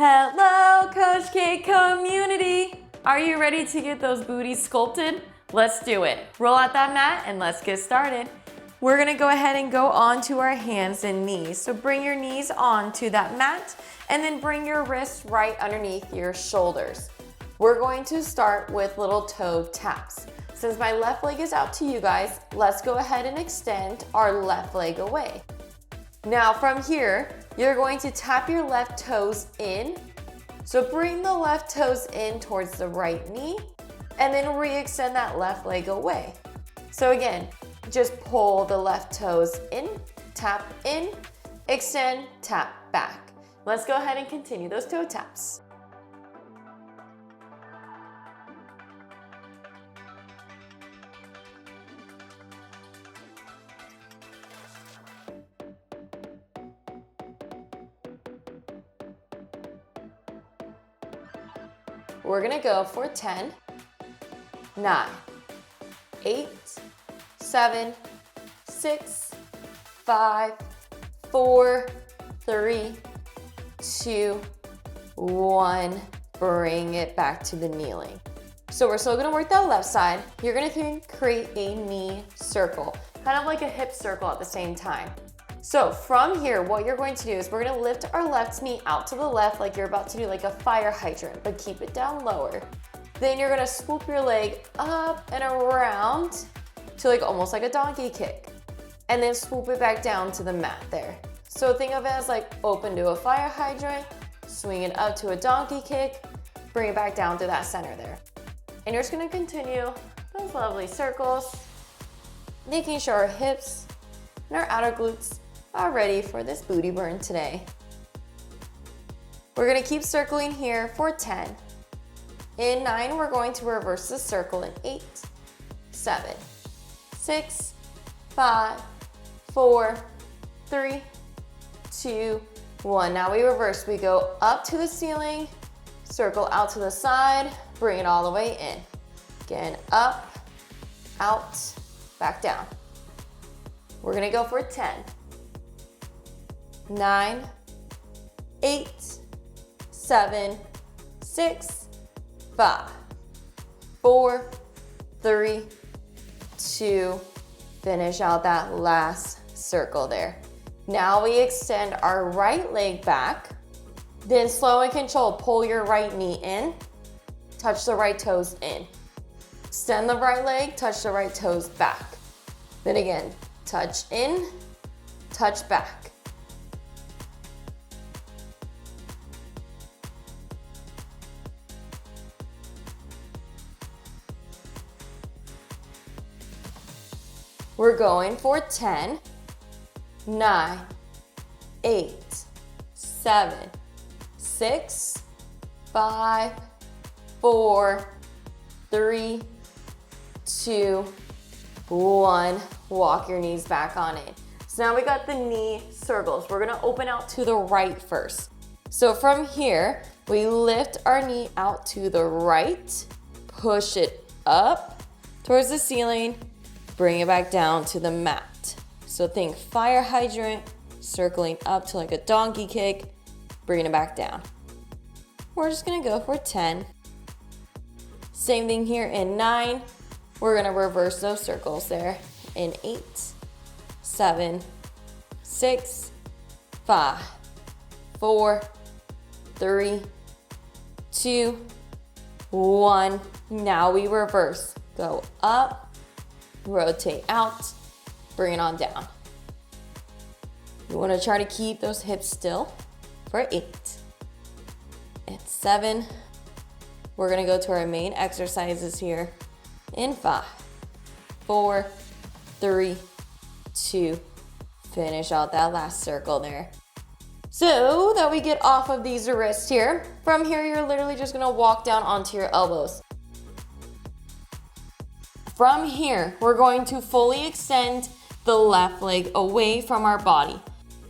Hello, Coach K community! Are you ready to get those booties sculpted? Let's do it. Roll out that mat and let's get started. We're gonna go ahead and go onto our hands and knees. So bring your knees onto that mat and then bring your wrists right underneath your shoulders. We're going to start with little toe taps. Since my left leg is out to you guys, let's go ahead and extend our left leg away. Now from here, you're going to tap your left toes in. So bring the left toes in towards the right knee and then re-extend that left leg away. So again, just pull the left toes in, extend, tap back. Let's go ahead and continue those toe taps. We're gonna go for 10, 9, 8, 7, 6, 5, 4, 3, 2, 1. Bring it back to the kneeling. So we're still gonna work that left side. You're gonna create a knee circle, kind of like a hip circle at the same time. So from here, what you're going to do is we're gonna lift our left knee out to the left like you're about to do like a fire hydrant, but keep it down lower. Then you're gonna swoop your leg up and around to like almost like a donkey kick. And then swoop it back down to the mat there. So think of it as like open to a fire hydrant, swing it up to a donkey kick, bring it back down to that center there. And you're just gonna continue those lovely circles, making sure our hips and our outer glutes are ready for this booty burn today. We're gonna keep circling here for 10. In 9, we're going to reverse the circle in 8, 7, 6, 5, 4, 3, 2, 1. Now we reverse. We go up to the ceiling, circle out to the side, bring it all the way in. Again, up, out, back down. We're gonna go for 10, 9, 8, 7, 6, 5, 4, 3, 2, finish out that last circle there. Now we extend our right leg back, then slow and controlled, pull your right knee in, touch the right toes in. Extend the right leg, touch the right toes back. Then again, touch in, touch back. We're going for 10, 9, 8, 7, 6, 5, 4, 3, 2, 1. Walk your knees back on in. So now we got the knee circles. We're gonna open out to the right first. So from here, we lift our knee out to the right, push it up towards the ceiling, bring it back down to the mat. So think fire hydrant, circling up to like a donkey kick, bringing it back down. We're just gonna go for 10. Same thing here in 9. We're gonna reverse those circles there in 8, 7, 6, 5, 4, 3, 2, 1. Now we reverse. Go up, rotate out, bring it on down. You want to try to keep those hips still for 8 and 7. We're going to go to our main exercises here in 5, 4, 3, 2, finish out that last circle there. So that we get off of these wrists here, from here you're literally just going to walk down onto your elbows. From here, we're going to fully extend the left leg away from our body.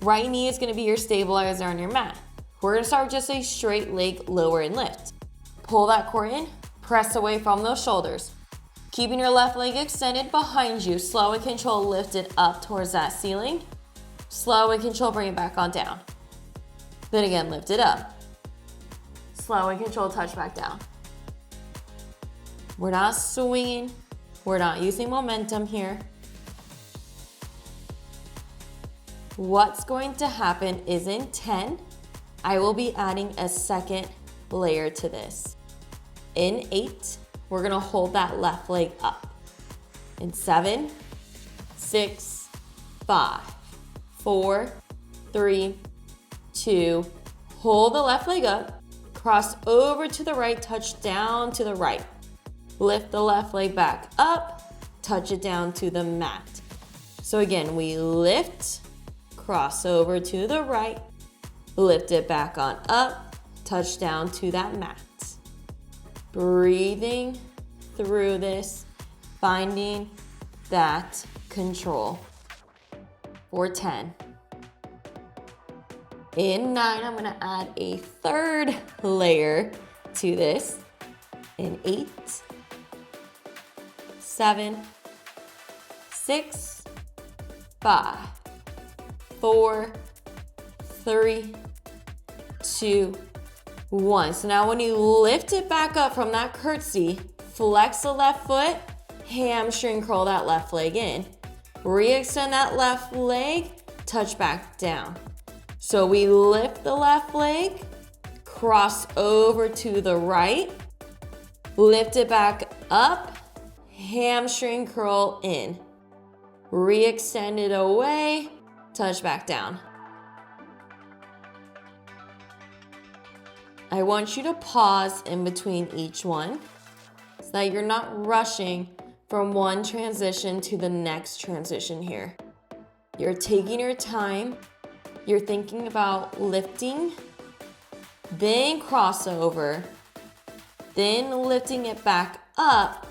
Right knee is gonna be your stabilizer on your mat. We're gonna start with just a straight leg lower and lift. Pull that core in, press away from those shoulders. Keeping your left leg extended behind you, slow and control, lift it up towards that ceiling. Slow and control, bring it back on down. Then again, lift it up. slow and controlled touch back down. We're not swinging. We're not using momentum here. What's going to happen is in 10, I will be adding a second layer to this. In 8, we're gonna hold that left leg up. In 7, 6, 5, 4, 3, 2, hold the left leg up, cross over to the right, touch down to the right. Lift the left leg back up, touch it down to the mat. So again, we lift, cross over to the right, lift it back on up, touch down to that mat. Breathing through this, finding that control. For 10. In 9, I'm gonna add a third layer to this. In 8, 7, 6, 5, 4, 3, 2, 1. So now when you lift it back up from that curtsy, flex the left foot, hamstring curl that left leg in. Re-extend that left leg, touch back down. So we lift the left leg, cross over to the right, lift it back up, hamstring curl in. Re-extend it away, touch back down. I want you to pause in between each one so that you're not rushing from one transition to the next transition here. You're taking your time, you're thinking about lifting, then crossover, then lifting it back up,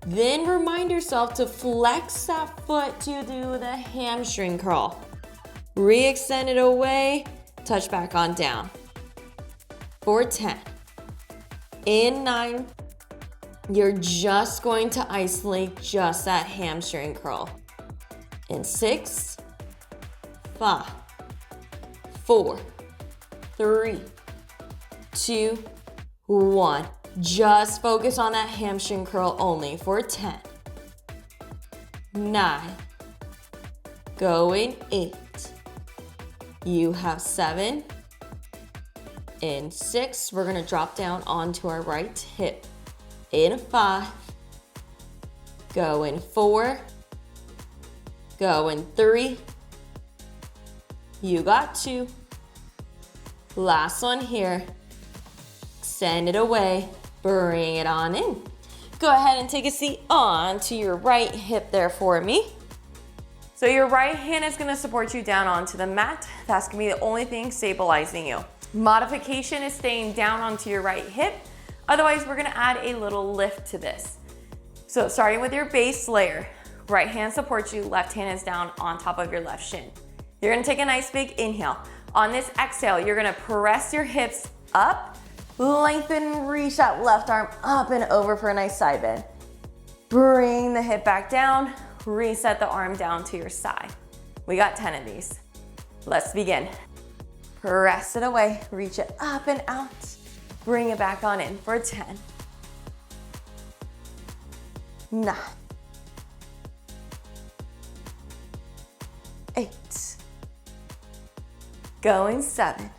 then remind yourself to flex that foot to do the hamstring curl. Re-extend it away, touch back on down. For 10. In 9, you're just going to isolate just that hamstring curl. In 6, 5, 4, 3, 2, 1. Just focus on that hamstring curl only for 10. 9. Go in 8. You have 7. In 6, we're gonna drop down onto our right hip. In 5, go in 4, go in 3, you got 2, last one here, extend it away, bring it on in. Go ahead and take a seat onto your right hip there for me. So your right hand is gonna support you down onto the mat. That's gonna be the only thing stabilizing you. Modification is staying down onto your right hip. Otherwise, we're gonna add a little lift to this. So starting with your base layer, right hand supports you, left hand is down on top of your left shin. You're gonna take a nice big inhale. On this exhale, you're gonna press your hips up, lengthen, reach that left arm up and over for a nice side bend. Bring the hip back down, reset the arm down to your side. We got 10 of these. Let's begin. Press it away, reach it up and out. Bring it back on in for 10, 9, 8, going 7.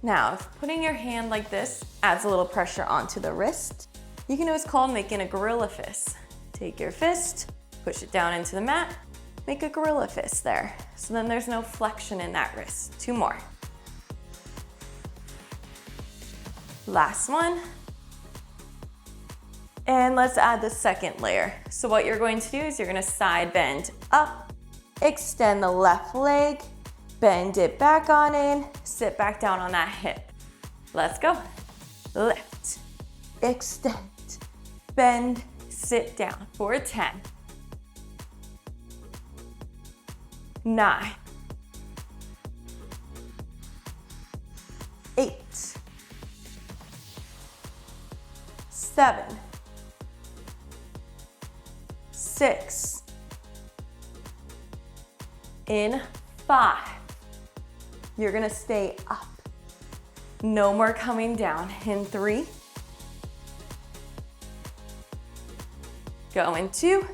Now, if putting your hand like this adds a little pressure onto the wrist, you can do what's called making a gorilla fist. Take your fist, push it down into the mat, make a gorilla fist there. So then there's no flexion in that wrist. 2 more. Last one. And let's add the second layer. So what you're going to do is you're gonna side bend up, extend the left leg, bend it back on in, sit back down on that hip. Let's go. Lift, extend, bend, sit down for 10, 9, 8, 7, 6, in 5. You're gonna stay up. No more coming down. In 3. Go in 2.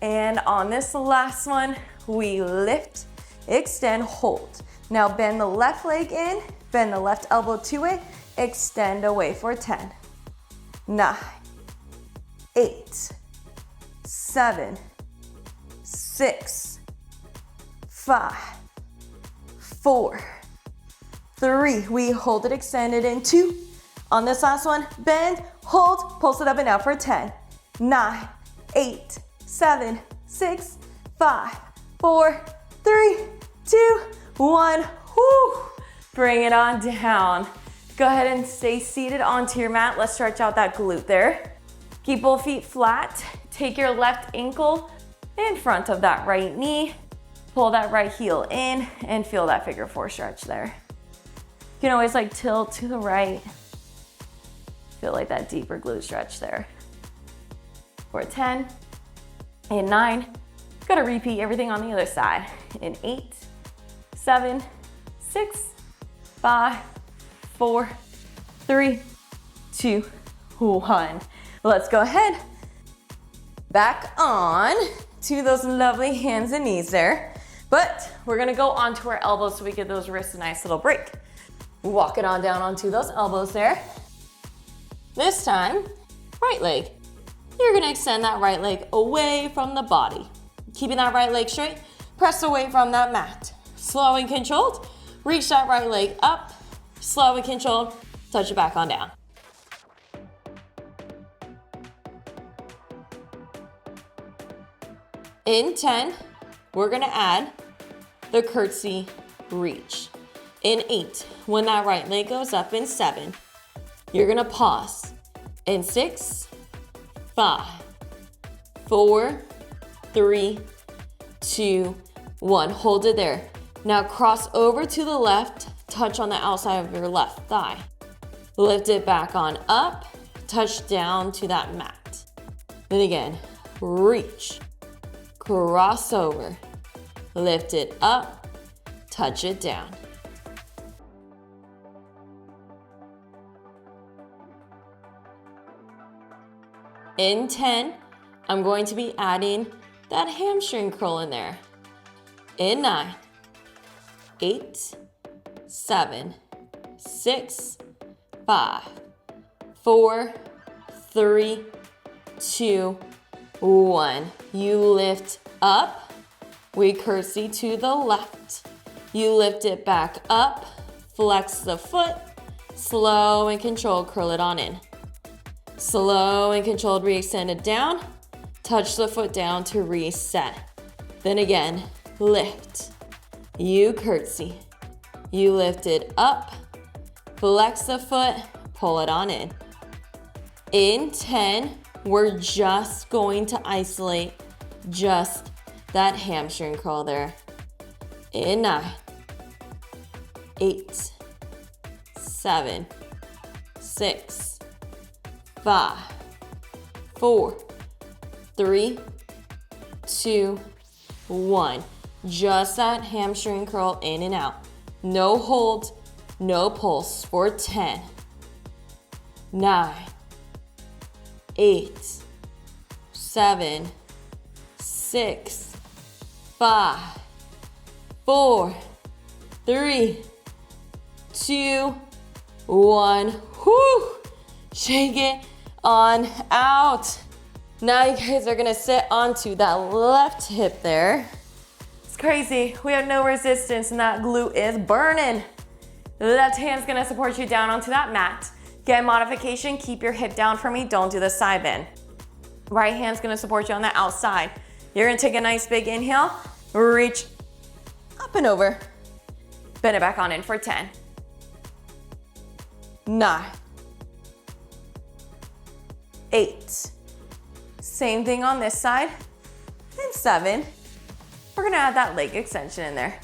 And on this last one, we lift, extend, hold. Now bend the left leg in, bend the left elbow to it, extend away for 10, 9, 8, 7, 6, 5, 4, 3. We hold it extended in 2. On this last one, bend, hold, pulse it up and out for 10, 9, 8, 7, 6, 5, 4, 3, 2, 1. Woo. Bring it on down. Go ahead and stay seated onto your mat. Let's stretch out that glute there. Keep both feet flat. Take your left ankle in front of that right knee. Pull that right heel in and feel that figure 4 stretch there. You can always like tilt to the right. Feel like that deeper glute stretch there. For 10. In 9. Gotta repeat everything on the other side. In 8, 7, 6, 5, 4, 3, 2, 1. Let's go ahead. Back on to those lovely hands and knees there. But we're gonna go onto our elbows so we give those wrists a nice little break. Walk it on down onto those elbows there. This time, right leg. You're gonna extend that right leg away from the body. Keeping that right leg straight, press away from that mat. Slow and controlled, reach that right leg up. Slow and controlled, touch it back on down. In 10, we're gonna add the curtsy reach. In 8, when that right leg goes up. In 7, you're gonna pause. In 6, 5, 4, 3, 2, 1. Hold it there. Now cross over to the left, touch on the outside of your left thigh. Lift it back on up, touch down to that mat. Then again, reach, cross over, lift it up, touch it down. In 10, I'm going to be adding that hamstring curl in there. In 9, 8, 7, 6, 5, 4, 3, 2, 1. You lift up, we curtsy to the left. You lift it back up, flex the foot, slow and controlled, curl it on in. Slow and controlled, re-extend it down, touch the foot down to reset. Then again, lift. You curtsy. You lift it up, flex the foot, pull it on in. In 10, we're just going to isolate just that hamstring curl there. In 9, 8, 7, 6, 5, 4, 3, 2, 1. Just that hamstring curl in and out. No hold, no pulse for 10, 9, 8, 7, 6, 5, 4, 3, 2, 1. Whoo! Shake it on out. Now you guys are gonna sit onto that left hip there. It's crazy. We have no resistance and that glute is burning. The left hand's gonna support you down onto that mat. Get modification, keep your hip down for me. Don't do the side bend. Right hand's gonna support you on the outside. You're gonna take a nice big inhale, reach up and over. Bend it back on in for 10, 9, 8. Same thing on this side. In 7, we're gonna add that leg extension in there.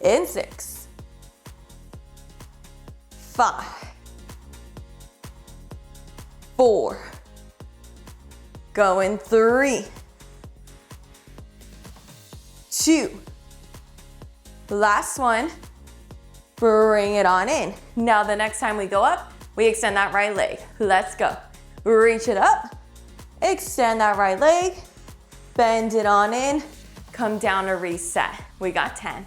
In 6, 5, 4, go in 3, 2, last one, Bring it on in. Now the next time we go up, we extend that right leg. Let's go. Reach it up, extend that right leg, bend it on in, come down to reset. We got 10.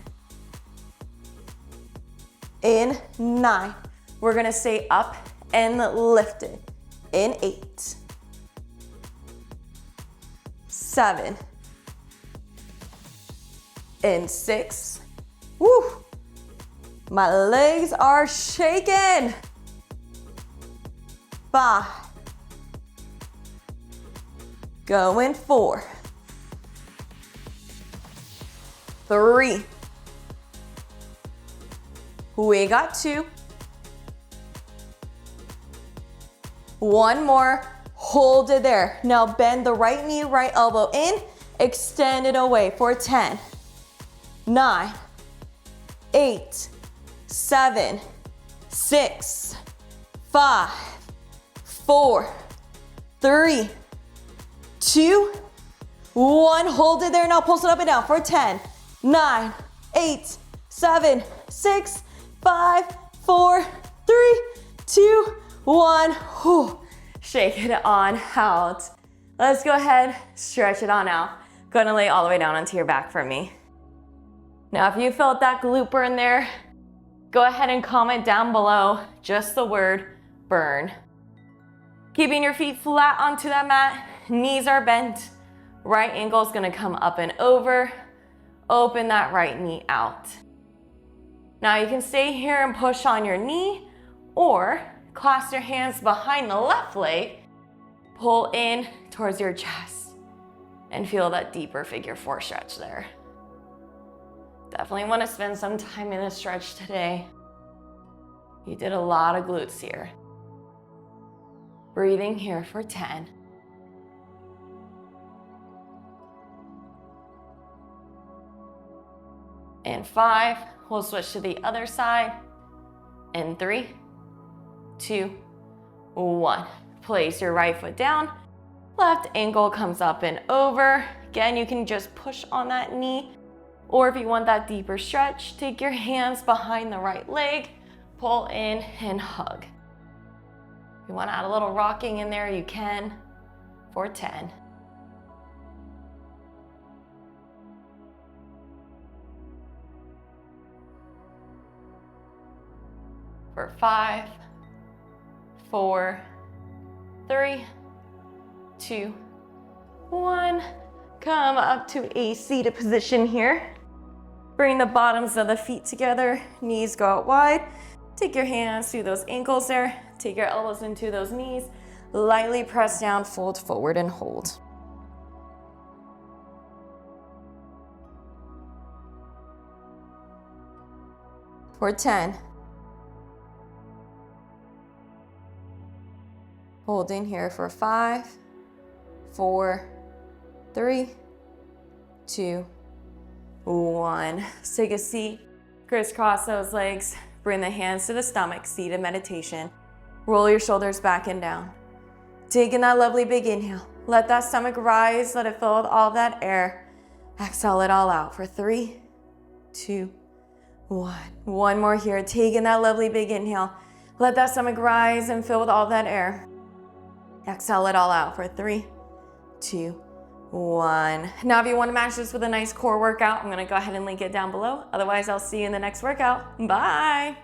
In 9. We're gonna stay up and lifted. In 8. 7. In 6. Woo! My legs are shaking. 5. Going 4. 3. We got 2. 1 more. Hold it there. Now bend the right knee, right elbow in. Extend it away for 10. 9. 8. 7. 6. 5. 4. 3. 2. 1. Hold it there. Now pulse it up and down for 10. 9. 8. 7. 6. 5. 4. 3. 2. 1. Whew. Shake it on out. Let's go ahead, stretch it on out. Gonna lay all the way down onto your back for me. Now, if you felt that glute burn there, go ahead and comment down below just the word burn. Keeping your feet flat onto that mat, knees are bent, right ankle is gonna come up and over, open that right knee out. Now you can stay here and push on your knee, or clasp your hands behind the left leg, pull in towards your chest, and feel that deeper figure 4 stretch there. Definitely want to spend some time in a stretch today. You did a lot of glutes here. Breathing here for 10. And 5, we'll switch to the other side. And 3, 2, 1. Place your right foot down. Left ankle comes up and over. Again, you can just push on that knee. Or if you want that deeper stretch, take your hands behind the right leg, pull in and hug. If you want to add a little rocking in there, you can for 10. For 5, 4, 3, 2, 1. Come up to a seated position here. Bring the bottoms of the feet together, knees go out wide. Take your hands to those ankles there. Take your elbows into those knees. Lightly press down, fold forward and hold. For 10. Holding here for 5, 4, 3, 2, 1. Let's take a seat. Crisscross those legs. Bring the hands to the stomach, seated meditation. Roll your shoulders back and down. Take in that lovely big inhale. Let that stomach rise. Let it fill with all that air. Exhale it all out for 3, 2, 1. One more here. Take in that lovely big inhale. Let that stomach rise and fill with all that air. Exhale it all out for 3, 2, 1. Now if you want to match this with a nice core workout, I'm going to go ahead and link it down below. Otherwise, I'll see you in the next workout. Bye.